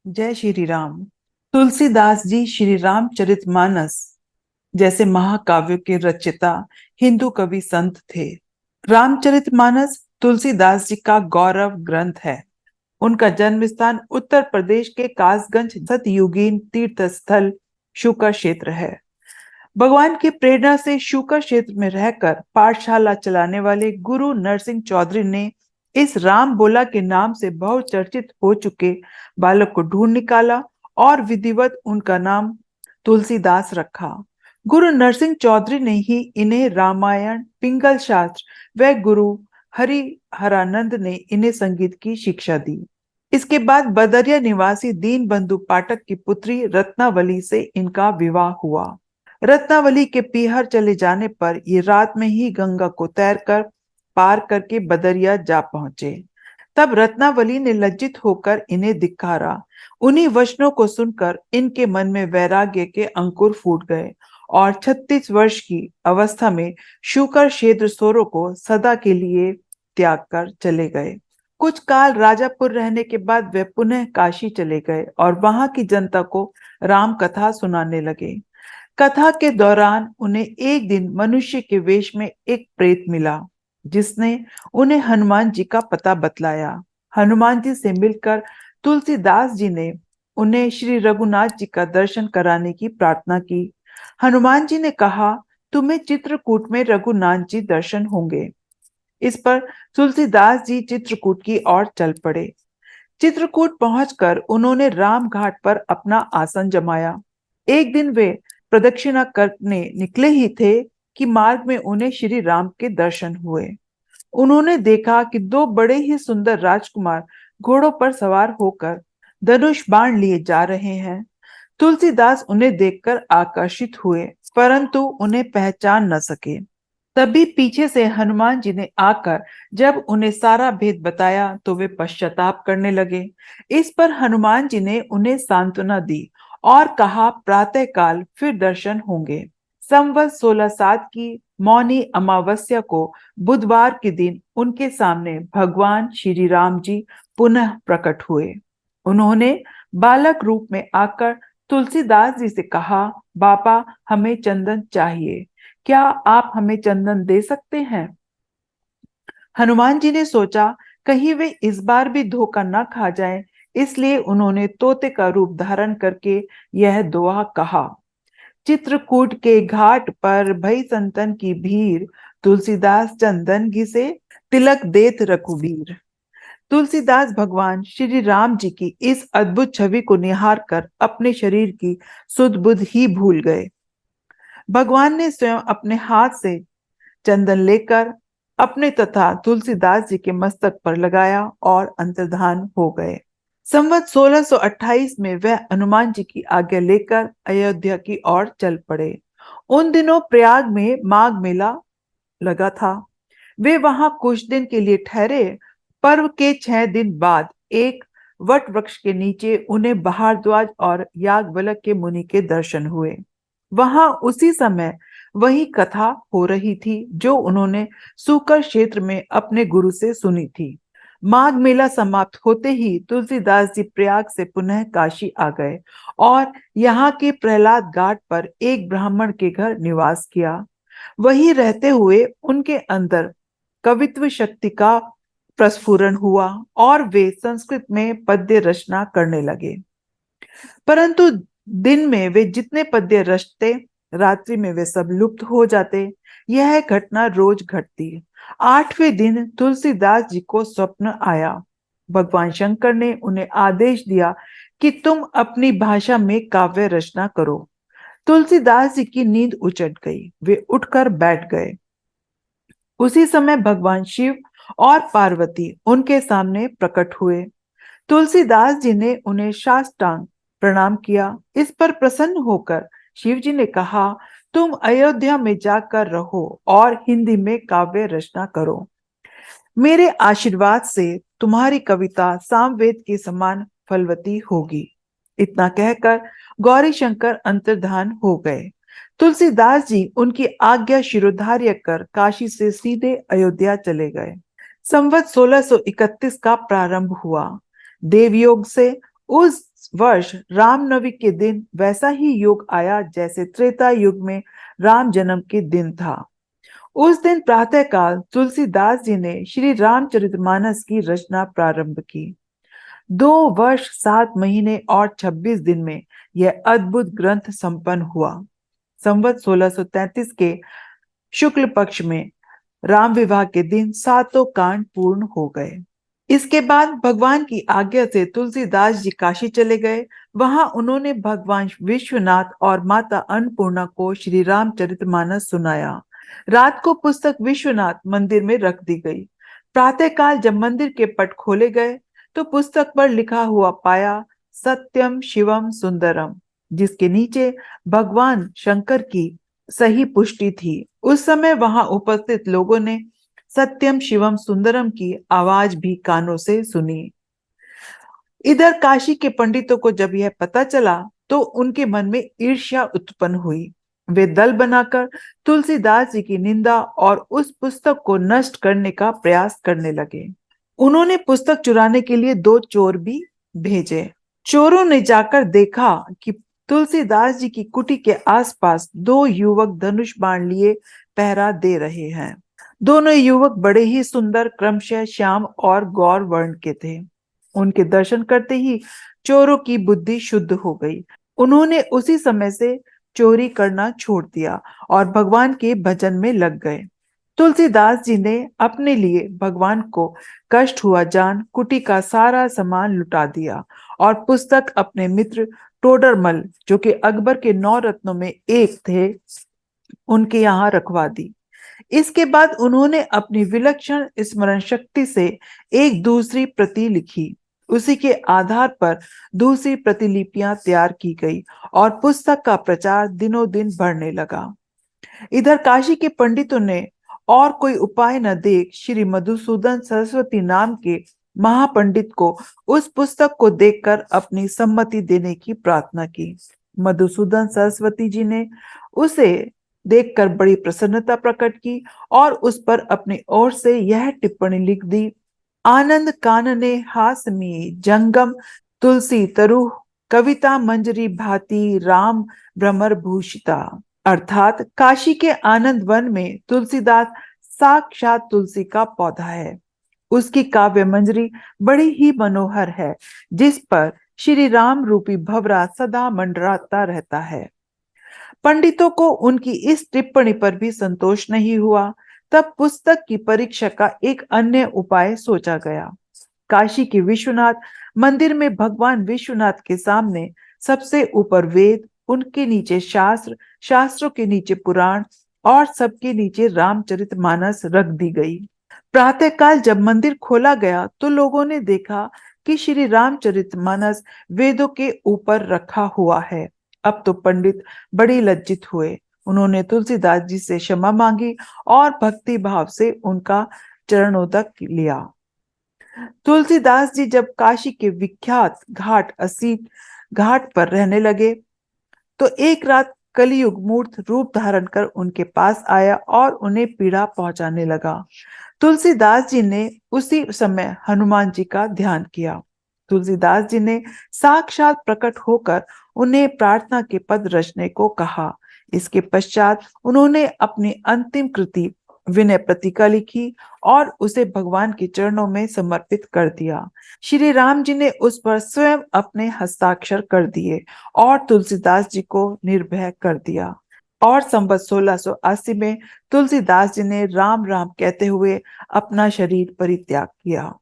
जय श्री राम। तुलसीदास जी श्री रामचरितमानस जैसे महाकाव्यों के रचयिता हिंदू कवि संत थे। रामचरितमानस तुलसीदास जी का गौरव ग्रंथ है। उनका जन्म स्थान उत्तर प्रदेश के कासगंज सतयुगीन तीर्थ स्थल शुकर क्षेत्र है। भगवान की प्रेरणा से शुकर क्षेत्र में रहकर पाठशाला चलाने वाले गुरु नरसिंह चौधरी ने इस राम बोला के नाम से बहुचर्चित हो चुके बालक को ढूंढ निकाला और विधिवत उनका नाम तुलसीदास रखा। गुरु नरसिंह चौधरी ने ही इन्हें रामायण, पिंगल शास्त्र व गुरु हरि हरानंद ने इन्हें संगीत की शिक्षा दी। इसके बाद बदरिया निवासी दीन बंधु पाठक की पुत्री रत्नावली से इनका विवाह हुआ। रत्नावली के पीहर चले जाने पर ये रात में ही गंगा को तैरकर पार करके बदरिया जा पहुंचे। तब रत्नावली ने लज्जित होकर इन्हें धिक्कारा। उन्हीं वचनों को सुनकर इनके मन में वैराग्य के अंकुर फूट गए और 36 वर्ष की अवस्था में शुकर क्षेत्र सोरो को सदा के लिए त्याग कर चले गए। कुछ काल राजापुर रहने के बाद वे पुनः काशी चले गए और वहां की जनता को राम कथा सुनाने लगे। कथा के दौरान उन्हें एक दिन मनुष्य के वेश में एक प्रेत मिला, जिसने उन्हें हनुमान जी का पता बतलाया। हनुमान जी से मिलकर तुलसीदास जी ने उन्हें श्री रघुनाथ जी का दर्शन कराने की प्रार्थना की। हनुमान जी ने कहा, तुम्हें चित्रकूट में रघुनाथ जी दर्शन होंगे। इस पर तुलसीदास जी चित्रकूट की ओर चल पड़े। चित्रकूट पहुंचकर उन्होंने राम घाट पर अपना आसन जमाया। एक दिन वे प्रदक्षिणा करने निकले ही थे कि मार्ग में उन्हें श्री राम के दर्शन हुए। उन्होंने देखा कि दो बड़े ही सुंदर राजकुमार घोड़ों पर सवार होकर धनुष बाण लिए जा रहे हैं। तुलसीदास उन्हें देखकर आकर्षित हुए, परंतु उन्हें पहचान न सके। तभी पीछे से हनुमान जी ने आकर जब उन्हें सारा भेद बताया तो वे पश्चाताप करने लगे। इस पर हनुमान जी ने उन्हें सांत्वना दी और कहा, प्रातःकाल फिर दर्शन होंगे। संवत 1607 की मौनी अमावस्या को बुधवार के दिन उनके सामने भगवान श्री राम जी पुनः प्रकट हुए। उन्होंने बालक रूप में आकर तुलसीदास जी से कहा, बाबा हमें चंदन चाहिए, क्या आप हमें चंदन दे सकते हैं? हनुमान जी ने सोचा कहीं वे इस बार भी धोखा न खा जाएं, इसलिए उन्होंने तोते का रूप धारण करके यह दुआ कहा। चित्रकूट के घाट पर भई संतन की भीड़, तुलसीदास चंदन घिसे, तिलक देत रघुबीर। तुलसीदास भगवान श्री राम जी की इस अद्भुत छवि को निहार कर अपने शरीर की सुध बुध ही भूल गए। भगवान ने स्वयं अपने हाथ से चंदन लेकर अपने तथा तुलसीदास जी के मस्तक पर लगाया और अंतर्धान हो गए। संवत 1628 में वह हनुमान जी की आज्ञा लेकर अयोध्या की ओर चल पड़े। उन दिनों प्रयाग में माघ मेला लगा था। वे वहां कुछ दिन के लिए ठहरे। पर्व के 6 दिन बाद एक वट वृक्ष के नीचे उन्हें भारद्वाज और याज्ञवल्क्य के मुनि के दर्शन हुए। वहां उसी समय वही कथा हो रही थी जो उन्होंने सूकर क्षेत्र में अपने गुरु से सुनी थी। माघ मेला समाप्त होते ही तुलसीदास जी प्रयाग से पुनः काशी आ गए और यहाँ के प्रहलाद घाट पर एक ब्राह्मण के घर निवास किया। वही रहते हुए उनके अंदर कवित्व शक्ति का प्रस्फुरण हुआ और वे संस्कृत में पद्य रचना करने लगे। परंतु दिन में वे जितने पद्य रचते, रात्रि में वे सब लुप्त हो जाते। यह घटना रोज घटती। 8वें दिन तुलसीदास जी को स्वप्न आया। भगवान शंकर ने उन्हें आदेश दिया कि तुम अपनी भाषा में काव्य रचना करो। तुलसीदास जी की नींद उचट गई। वे उठकर बैठ गए। उसी समय भगवान शिव और पार्वती उनके सामने प्रकट हुए। तुलसीदास जी ने उन्हें साष्टांग प्रणाम किया। इस पर प्रसन्न होकर शिव जी ने कहा, तुम अयोध्या में जाकर रहो और हिंदी में काव्य रचना करो। मेरे आशीर्वाद से तुम्हारी कविता सामवेद के समान फलवती होगी। इतना कहकर गौरी शंकर अंतर्धान हो गए। तुलसीदास जी उनकी आज्ञा शिरोधार्य कर काशी से सीधे अयोध्या चले गए। संवत 1631 का प्रारंभ हुआ। देवयोग से उस वर्ष रामनवमी के दिन वैसा ही योग आया जैसे त्रेता युग में राम जन्म के दिन था। उस दिन प्रातःकाल तुलसीदास जी ने श्री रामचरितमानस की रचना प्रारंभ की। 2 वर्ष 7 महीने और 26 दिन में यह अद्भुत ग्रंथ संपन्न हुआ। संवत 1633 के शुक्ल पक्ष में राम विवाह के दिन 7 कांड पूर्ण हो गए। इसके बाद भगवान की आज्ञा से तुलसीदास जी काशी चले गए। वहां उन्होंने भगवान विश्वनाथ और माता अन्नपूर्णा को श्री रामचरितमानस सुनाया। रात को पुस्तक विश्वनाथ मंदिर में रख दी गई। प्रातःकाल जब मंदिर के पट खोले गए तो पुस्तक पर लिखा हुआ पाया, सत्यम शिवम सुंदरम, जिसके नीचे भगवान शंकर की सही पुष्टि थी। उस समय वहां उपस्थित लोगों ने सत्यम शिवम सुंदरम की आवाज भी कानों से सुनी। इधर काशी के पंडितों को जब यह पता चला तो उनके मन में ईर्ष्या उत्पन्न हुई। वे दल बनाकर तुलसीदास जी की निंदा और उस पुस्तक को नष्ट करने का प्रयास करने लगे। उन्होंने पुस्तक चुराने के लिए 2 चोर भी भेजे। चोरों ने जाकर देखा कि तुलसीदास जी की कुटी के आसपास 2 युवक धनुष बाण लिए पहरा दे रहे हैं। दोनों युवक बड़े ही सुंदर, क्रमशः श्याम और गौर वर्ण के थे। उनके दर्शन करते ही चोरों की बुद्धि शुद्ध हो गई। उन्होंने उसी समय से चोरी करना छोड़ दिया और भगवान के भजन में लग गए। तुलसीदास जी ने अपने लिए भगवान को कष्ट हुआ जान कुटी का सारा सामान लुटा दिया और पुस्तक अपने मित्र टोडरमल, जो कि अकबर के 9 रत्नों में एक थे, उनके यहाँ रखवा दी। इसके बाद उन्होंने अपनी विलक्षण स्मरण शक्ति से एक दूसरी प्रति लिखी। उसी के आधार पर दूसरी प्रतिलिपियां तैयार की गई और पुस्तक का प्रचार दिनों दिन बढ़ने लगा। इधर काशी के पंडितों ने और कोई उपाय न देख श्री मधुसूदन सरस्वती नाम के महापंडित को उस पुस्तक को देखकर अपनी सम्मति देने की प्रार्थना की। मधुसूदन सरस्वती जी ने उसे देखकर बड़ी प्रसन्नता प्रकट की और उस पर अपनी ओर से यह टिप्पणी लिख दी, आनंद कानने हासमी जंगम तुलसी तरु कविता मंजरी भांति राम भ्रमर भूषिता। अर्थात काशी के आनंद वन में तुलसीदास साक्षात तुलसी का पौधा है। उसकी काव्य मंजरी बड़ी ही मनोहर है, जिस पर श्री राम रूपी भंवरा सदा मंडराता रहता है। पंडितों को उनकी इस टिप्पणी पर भी संतोष नहीं हुआ। तब पुस्तक की परीक्षा का एक अन्य उपाय सोचा गया। काशी के विश्वनाथ मंदिर में भगवान विश्वनाथ के सामने सबसे ऊपर वेद, उनके नीचे शास्त्र, शास्त्रों के नीचे पुराण और सबके नीचे रामचरितमानस रख दी गई। प्रातःकाल जब मंदिर खोला गया तो लोगों ने देखा कि श्री रामचरितमानस वेदों के ऊपर रखा हुआ है। अब तो पंडित बड़ी लज्जित हुए। उन्होंने तुलसीदास जी से क्षमा मांगी और भक्ति भाव से उनका चरणोदक लिया। तुलसीदास जी जब काशी के विख्यात घाट असीत घाट पर रहने लगे तो एक रात कलियुग मूर्त रूप धारण कर उनके पास आया और उन्हें पीड़ा पहुंचाने लगा। तुलसीदास जी ने उसी समय हनुमान जी का ध्यान किया। तुलसीदास जी ने साक्षात प्रकट होकर उन्हें प्रार्थना के पद रचने को कहा। इसके पश्चात उन्होंने अपनी अंतिम कृति विनय पत्रिका लिखी और उसे भगवान के चरणों में समर्पित कर दिया। श्री राम जी ने उस पर स्वयं अपने हस्ताक्षर कर दिए और तुलसीदास जी को निर्भय कर दिया। और संवत 1680 में तुलसीदास जी ने राम राम कहते हुए अपना शरीर परित्याग किया।